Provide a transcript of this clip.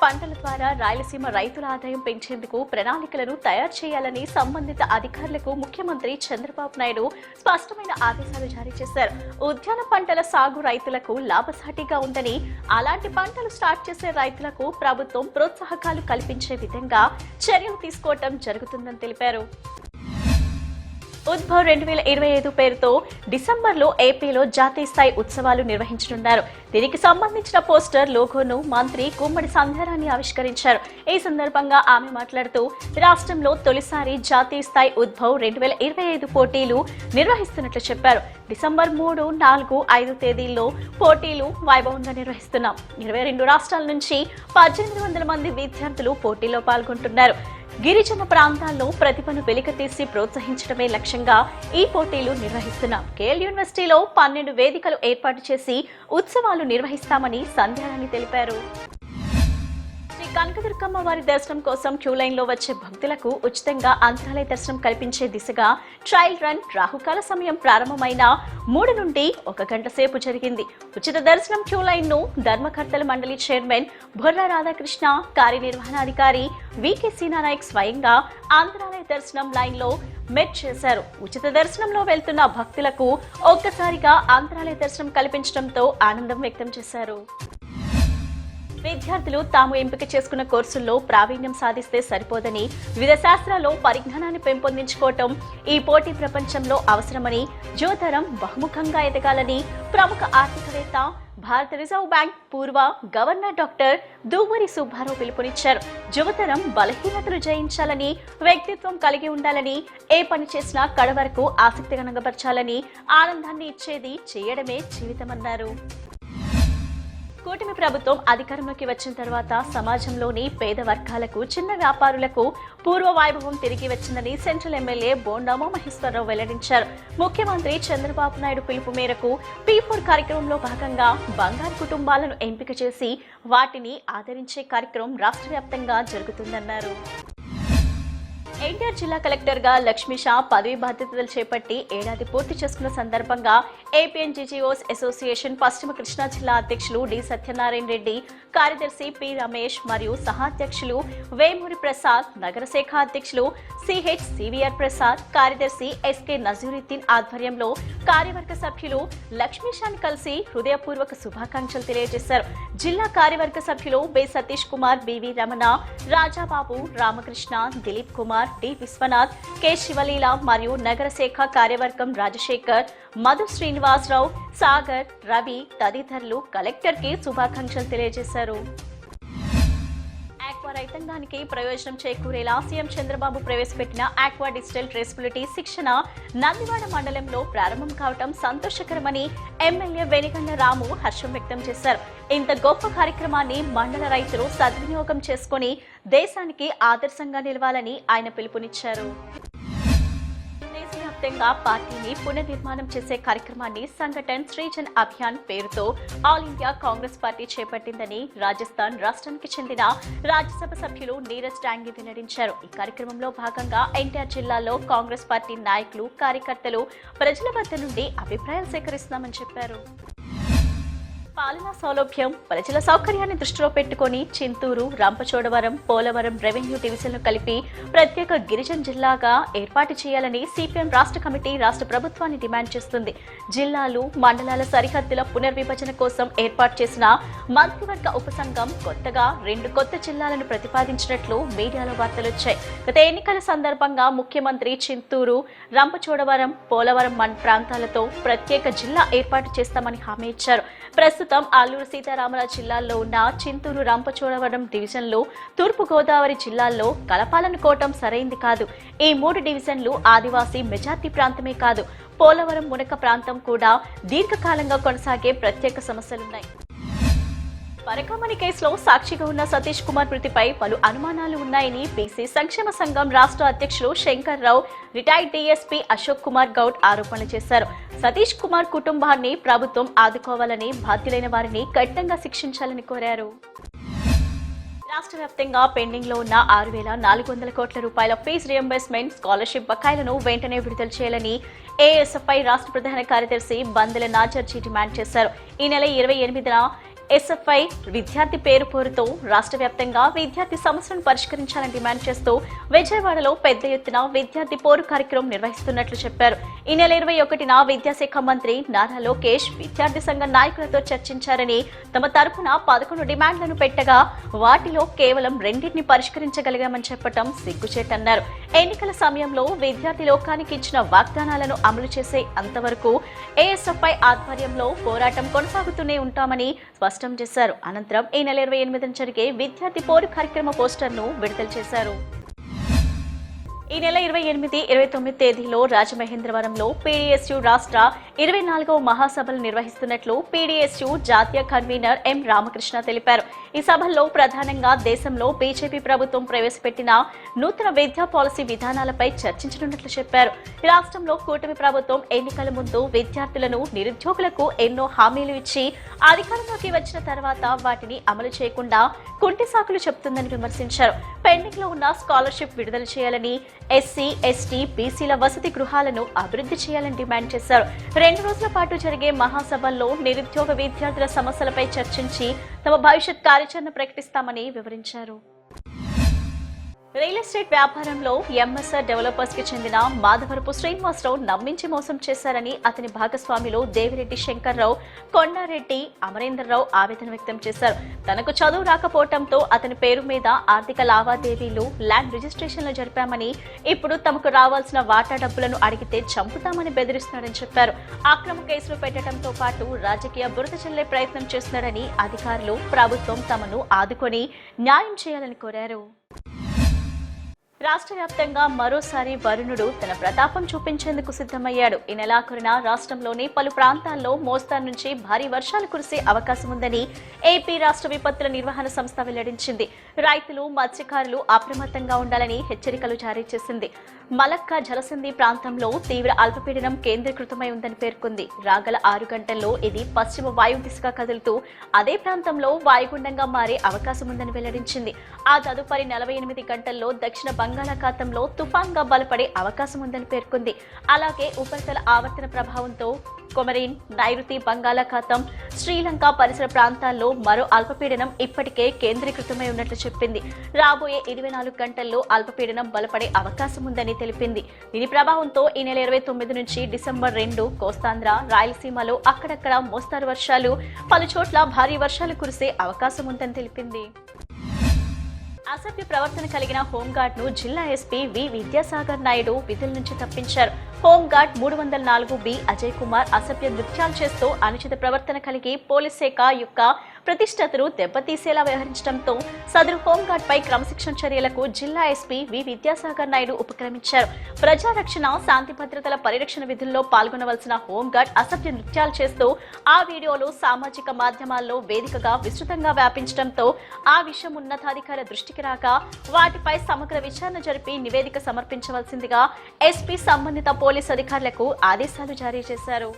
పంటల ద్వారా రాయలసీమ రైతుల ఆదాయం పెంచేందుకు ప్రణాళికలను తయారు చేయాలని సంబంధిత అధికారులకు ముఖ్యమంత్రి చంద్రబాబు నాయుడు స్పష్టమైన ఆదేశాలు జారీ చేశారు. ఉద్యాన పంటల సాగు రైతులకు లాభసాటిగా ఉందని, అలాంటి పంటలు స్టార్ట్ చేసే రైతులకు ప్రభుత్వం ప్రోత్సాహకాలు కల్పించే విధంగా చర్యలు తీసుకోవడం జరుగుతుందని తెలిపారు. ఉద్భవ్ 2025 పేరుతో డిసెంబర్లో ఏపీలో జాతీయ స్థాయి ఉత్సవాలు నిర్వహించనున్నారు. దీనికి సంబంధించిన పోస్టర్, లోగోను మంత్రి గుమ్మడి సంధ్యారాణి ఆవిష్కరించారు. ఈ సందర్భంగా ఆమె మాట్లాడుతూ రాష్ట్రంలో తొలిసారి జాతీయ స్థాయి ఉద్భవ్ 2025 పోటీలు నిర్వహిస్తున్నట్లు చెప్పారు. డిసెంబర్ 3, 4, 5 తేదీల్లో పోటీలు వైభవంగా నిర్వహిస్తున్నాం. 22 రాష్ట్రాల నుంచి 1800 మంది విద్యార్థులు పోటీలో పాల్గొంటున్నారు. గిరిజన ప్రాంతాల్లో ప్రతిభను వెలికితీసి ప్రోత్సహించడమే లక్ష్యంగా ఈ పోటీలు నిర్వహిస్తున్నాం. కేఎల్ యూనివర్సిటీలో 12 వేదికలు ఏర్పాటు చేసి ఉత్సవాలు నిర్వహిస్తామని సంధ్యారాణి తెలిపారు. కనకదుర్గమ్మ వారి దర్శనం కోసం క్యూ లైన్ లో వచ్చే భక్తులకు ఉచితంగా అంతరాలయ దర్శనం కల్పించే దిశగా ట్రయల్ రన్ రాహుకాల సమయం ప్రారంభమైన 3 నుండి 1 గంట సేపు జరిగింది. ఉచిత దర్శనం క్యూ లైన్ ను ధర్మకర్తల మండలి చైర్మన్ బొర్రా రాధాకృష్ణ, కార్యనిర్వహణాధికారి వికే సీనానాయక్ స్వయంగా అంతరాలయ దర్శనం లైన్ లో మెట్ చేశారు. ఉచిత దర్శనంలో వెళ్తున్న భక్తులకు ఒక్కసారిగా అంతరాలయ దర్శనం కల్పించడంతో ఆనందం వ్యక్తం చేశారు. విద్యార్థులు తాము ఎంపిక చేసుకున్న కోర్సుల్లో ప్రావీణ్యం సాధిస్తే సరిపోదని, వివిధ శాస్త్రాల్లో పరిజ్ఞానాన్ని పెంపొందించుకోవటం ఈ పోటీ ప్రపంచంలో అవసరమని, యువతరం బహుముఖంగా ఎదగాలని ప్రముఖ ఆర్థికవేత్త, భారత రిజర్వ్ బ్యాంక్ పూర్వ గవర్నర్ డాక్టర్ దూవరి సుబ్బారావు పిలుపునిచ్చారు. యువతరం బలహీనతలు జయించాలని, వ్యక్తిత్వం కలిగి ఉండాలని, ఏ పని చేసినా కడ వరకు ఆసక్తిగా కనబరచాలని, ఆనందాన్ని ఇచ్చేది చేయడమే జీవితమన్నారు. కూటమి ప్రభుత్వం అధికారంలోకి వచ్చిన తర్వాత సమాజంలోని పేద వర్గాలకు, చిన్న వ్యాపారులకు పూర్వ వైభవం తిరిగి వచ్చిందని సెంట్రల్ ఎమ్మెల్యే బోండామ మహేశ్వరరావు వెల్లడించారు. ముఖ్యమంత్రి చంద్రబాబు నాయుడు పిలుపు మేరకు P4 కార్యక్రమంలో భాగంగా బంగారు కుటుంబాలను ఎంపిక చేసి వాటిని ఆదరించే కార్యక్రమం రాష్ట్ర వ్యాప్తంగా జరుగుతుందన్నారు. ఎన్టీఆర్ జిల్లా కలెక్టర్ గా లక్ష్మీ షా పదవి బాధ్యతలు చేపట్టి ఏడాది పూర్తి చేసుకున్న సందర్భంగా ఏపీఎన్జీజీఓస్ అసోసియేషన్ పశ్చిమ కృష్ణా జిల్లా అధ్యక్షులు డి సత్యనారాయణ రెడ్డి, కార్యదర్శి పి రమేష్ మరియు సహాధ్యక్షులు వేమూరి ప్రసాద్, నగర శాఖ అధ్యక్షులు సిహెచ్ సివిఆర్ ప్రసాద్, కార్యదర్శి ఎస్కే నజీరుద్దీన్ ఆధ్వర్యంలో కార్యవర్గ సభ్యులు లక్ష్మీ షాని కలిసి హృదయపూర్వక శుభాకాంక్షలు తెలియజేశారు. జిల్లా కార్యవర్గ సభ్యులు B Satish Kumar, BV Ramana, Rajababu, Ramakrishna, Dilip Kumar, D Vishwanath, K Sivaleela మరియు నగర శాఖ కార్యవర్గం రాజశేఖర్, మధు శ్రీనివాసరావు, సాగర్, రవి తదితరులు కలెక్టర్ కి శుభాకాంక్షలు తెలియజేశారు. ఆక్వా రైతాంగానికి ప్రయోజనం చేకూరేలా సీఎం చంద్రబాబు ప్రవేశపెట్టిన ఆక్వా డిజిటల్ ట్రేసబిలిటీ శిక్షణ నందివాడ మండలంలో ప్రారంభం కావడం సంతోషకరమని ఎమ్మెల్యే వెనిగండ్ల రాము హర్షం వ్యక్తం చేశారు. ఇంత గొప్ప కార్యక్రమాన్ని మండల రైతులు సద్వినియోగం చేసుకుని దేశానికి ఆదర్శంగా నిలవాలని ఆయన పిలుపునిచ్చారు. దేశవ్యాప్తంగా పార్టీని పునర్నిర్మాణం చేసే కార్యక్రమాన్ని సంఘటన్ సృజన్ అభియాన్ పేరుతో ఆల్ ఇండియా కాంగ్రెస్ పార్టీ చేపట్టిందని రాజస్థాన్ రాష్ట్రానికి చెందిన రాజ్యసభ సభ్యులు నీరజ్ డాంగి వెల్లడించారు. ఈ కార్యక్రమంలో భాగంగా ఎన్టీఆర్ జిల్లాలో కాంగ్రెస్ పార్టీ నాయకులు, కార్యకర్తలు ప్రజల వద్ద నుండి అభిప్రాయాలు సేకరిస్తున్నామని చెప్పారు. పాలనా సౌలభ్యం, ప్రజల సౌకర్యాన్ని దృష్టిలో పెట్టుకుని చింతూరు, రంపచోడవరం, పోలవరం రెవెన్యూ డివిజన్లు కలిపి ప్రత్యేక గిరిజన జిల్లాగా ఏర్పాటు చేయాలని సిపిఎం రాష్ట్ర కమిటీ రాష్ట్ర ప్రభుత్వాన్ని డిమాండ్ చేస్తుంది. జిల్లాలు, మండలాల సరిహద్దుల పునర్విభజన కోసం ఏర్పాటు చేసిన మంత్రివర్గ ఉపసంఘం కొత్తగా 2 కొత్త జిల్లాలను ప్రతిపాదించినట్లు మీడియాలో వార్తలొచ్చాయి. గత ఎన్నికల సందర్భంగా ముఖ్యమంత్రి చింతూరు, రంపచోడవరం, పోలవరం ప్రాంతాలతో ప్రత్యేక జిల్లా ఏర్పాటు చేస్తామని హామీ ఇచ్చారు. ప్రస్తుతం అల్లూరు సీతారామరాజు జిల్లాలో ఉన్న చింతూరు, రంపచోడవరం డివిజన్లు తూర్పు గోదావరి జిల్లాల్లో కలపాలనుకోవటం సరైంది కాదు. ఈ 3 డివిజన్లు ఆదివాసీ మెజార్టీ ప్రాంతమే కాదు, పోలవరం మునక ప్రాంతం కూడా దీర్ఘకాలంగా కొనసాగే ప్రత్యేక సమస్యలున్నాయి. పరకామణి కేసులో సాక్షిగా ఉన్న సతీష్ కుమార్ మృతిపై పలు అనుమానాలు ఉన్నాయని బీసీ సంక్షేమ సంఘం రాష్ట్ర అధ్యక్షులు శంకర్ రావు, రిటైర్డ్ డీఎస్పీ అశోక్ కుమార్ గౌడ్ ఆరోపణలు చేశారు. సతీష్ కుమార్ కుటుంబాన్ని ప్రభుత్వం ఆదుకోవాలని, బాధ్యులైన వారిని కఠినంగా శిక్షించాలని కోరారు. రాష్ట్ర వ్యాప్తంగా పెండింగ్ లో ఉన్న 6,400 కోట్ల రూపాయల ఫీజు రియంబర్స్మెంట్, స్కాలర్షిప్ బకాయిలను వెంటనే విడుదల చేయాలని ఏఎస్ఎఫ్ఐ రాష్ట్ర ప్రధాన కార్యదర్శి బందెల నాజర్జీ డిమాండ్ చేశారు. ఈ నెల 28న ఎస్ఎఫ్ఐ విద్యార్థి పేరుతో రాష్ట్ర వ్యాప్తంగా విద్యార్థి సమస్యలను పరిష్కరించాలని డిమాండ్ చేస్తూ విజయవాడలో పెద్ద ఎత్తున విద్యార్థి పోరు కార్యక్రమం నిర్వహిస్తున్నట్లు చెప్పారు. ఈ నెల 21న విద్యాశాఖ మంత్రి నారా లోకేష్ విద్యార్థి సంఘ నాయకులతో చర్చించారని, తమ తరపున 11 డిమాండ్లను పెట్టగా వాటిలో కేవలం 2ని పరిష్కరించగలిగామని చెప్పడం సిగ్గుచేటన్నారు. ఎన్నికల సమయంలో విద్యార్థి లోకానికి ఇచ్చిన వాగ్దానాలను అమలు చేసే అంతవరకు ఏఎస్ఎఫ్ఐ ఆధ్వర్యంలో పోరాటం కొనసాగుతూనే ఉంటామని స్పష్టం చేశారు. అనంతరం ఈ నెల 28న జరిగే విద్యార్థి పోరు కార్యక్రమ పోస్టర్ను విడుదల చేశారు. ఈ నెల 28, 29 తేదీలో రాజమహేంద్రవరంలో పీడీఎస్యూ రాష్ట్ర 24వ మహాసభలు నిర్వహిస్తున్నట్లు పీడీఎస్యూ జాతీయ కన్వీనర్ ఎం రామకృష్ణ తెలిపారు. ఈ సభల్లో ప్రధానంగా దేశంలో బీజేపీ ప్రభుత్వం ప్రవేశపెట్టిన నూతన విద్యా పాలసీ విధానాలపై చర్చించనున్నట్లు చెప్పారు. రాష్ట్రంలో కూటమి ప్రభుత్వం ఎన్నికల ముందు విద్యార్థులను, నిరుద్యోగులకు ఎన్నో హామీలు ఇచ్చి అధికారంలోకి వచ్చిన తర్వాత వాటిని అమలు చేయకుండా కుంటి సాకులు చెబుతుందని విమర్శించారు. పెండింగ్ లో ఉన్న స్కాలర్షిప్ విడుదల చేయాలని, ఎస్సీ, ఎస్టీ, బీసీల వసతి గృహాలను అభివృద్ధి చేయాలని డిమాండ్ చేశారు. 2 రోజుల పాటు జరిగే మహాసభల్లో నిరుద్యోగ విద్యార్థుల సమస్యలపై చర్చించి తమ భవిష్యత్ కార్యాచరణ ప్రకటిస్తామని వివరించారు. రియల్ ఎస్టేట్ వ్యాపారంలో ఎంఎస్ఆర్ డెవలపర్స్ కి చెందిన మాధవరపు శ్రీనివాసరావు నమ్మించి మోసం చేశారని అతని భాగస్వామిలో దేవిరెడ్డి శంకర్రావు, కొండారెడ్డి అమరేందర్రావు ఆవేదన వ్యక్తం చేశారు. తనకు చదువు రాకపోవడంతో అతని పేరు మీద ఆర్థిక లావాదేవీలు, ల్యాండ్ రిజిస్ట్రేషన్లు జరిపామని, ఇప్పుడు తమకు రావాల్సిన వాటా డబ్బులను అడిగితే చంపుతామని బెదిరిస్తున్నారని చెప్పారు. అక్రమ కేసులు పెట్టడంతో పాటు రాజకీయ బురద చల్లే ప్రయత్నం చేస్తున్నారని అధికారులు, ప్రభుత్వం తమను ఆదుకొని న్యాయం చేయాలని కోరారు. రాష్ట్ర వ్యాప్తంగా మరోసారి వరుణుడు తన ప్రతాపం చూపించేందుకు సిద్ధమయ్యాడు. ఈ నెలాఖరున రాష్ట్రంలోని పలు ప్రాంతాల్లో మోస్తరు నుంచి భారీ వర్షాలు కురిసే అవకాశం ఉందని ఏపీ రాష్ట్ర విపత్తుల నిర్వహణ సంస్థ వెల్లడించింది. రైతులు, మత్స్యకారులు అప్రమత్తంగా ఉండాలని హెచ్చరికలు జారీ చేసింది. మలక్కా జలసంధి ప్రాంతంలో తీవ్ర అల్పపీడనం కేంద్రీకృతమై ఉందని పేర్కొంది. రాగల 6 గంటల్లో ఇది పశ్చిమ వాయు దిశగా కదులుతూ అదే ప్రాంతంలో వాయుగుండంగా మారే అవకాశం ఉందని వెల్లడించింది. ఆ తదుపరి 48 గంటల్లో దక్షిణ బంగాళాఖాతంలో తుఫాన్గా బలపడే అవకాశం ఉందని పేర్కొంది. అలాగే ఉపరితల ఆవర్తన ప్రభావంతో కొమరిన్, నైరుతి బంగాళాఖాతం, శ్రీలంక పరిసర ప్రాంతాల్లో మరో అల్పపీడనం ఇప్పటికే కేంద్రీకృతమై ఉన్నట్లు చెప్పింది. రాబోయే 24 గంటల్లో అల్పపీడనం బలపడే అవకాశం ఉందని తెలిపింది. దీని ప్రభావంతో ఈ నెల 29 నుంచి డిసెంబర్ 2 కోస్తాంధ్ర, రాయలసీమలో అక్కడక్కడ మోస్తరు వర్షాలు, పలు చోట్ల భారీ వర్షాలు కురిసే అవకాశం ఉందని తెలిపింది. అసభ్య ప్రవర్తన కలిగిన హోంగార్డ్ ను జిల్లా ఎస్పీ వి విద్యాసాగర్ నాయుడు విధుల నుంచి తప్పించారు. హోంగార్డ్ 304B అజయ్ కుమార్ అసభ్య నృత్యాలు చేస్తూ అనుచిత ప్రవర్తన కలిగి పోలీస్ శాఖ యొక్క ప్రతిష్టతను దెబ్బతీసేలా వ్యవహరించడంతో సదరు హోంగార్డ్ పై క్రమశిక్షణ చర్యలకు జిల్లా ఎస్పీ వి విద్యాసాగర్ నాయుడు ఉపక్రమించారు. ప్రజారక్షణ, శాంతి భద్రతల పరిరక్షణ విధుల్లో పాల్గొనవలసిన హోంగార్డ్ అసభ్య నృత్యాలు చేస్తూ ఆ వీడియోలు సామాజిక మాధ్యమాల్లో వేదికగా విస్తృతంగా వ్యాపించడంతో ఆ విషయం ఉన్నతాధికారుల దృష్టికి రాక వాటిపై సమగ్ర విచారణ జరిపి నివేదిక సమర్పించవలసిందిగా ఎస్పీ సంబంధిత పోలీస్ అధికారులకు ఆదేశాలు జారీ చేశారు.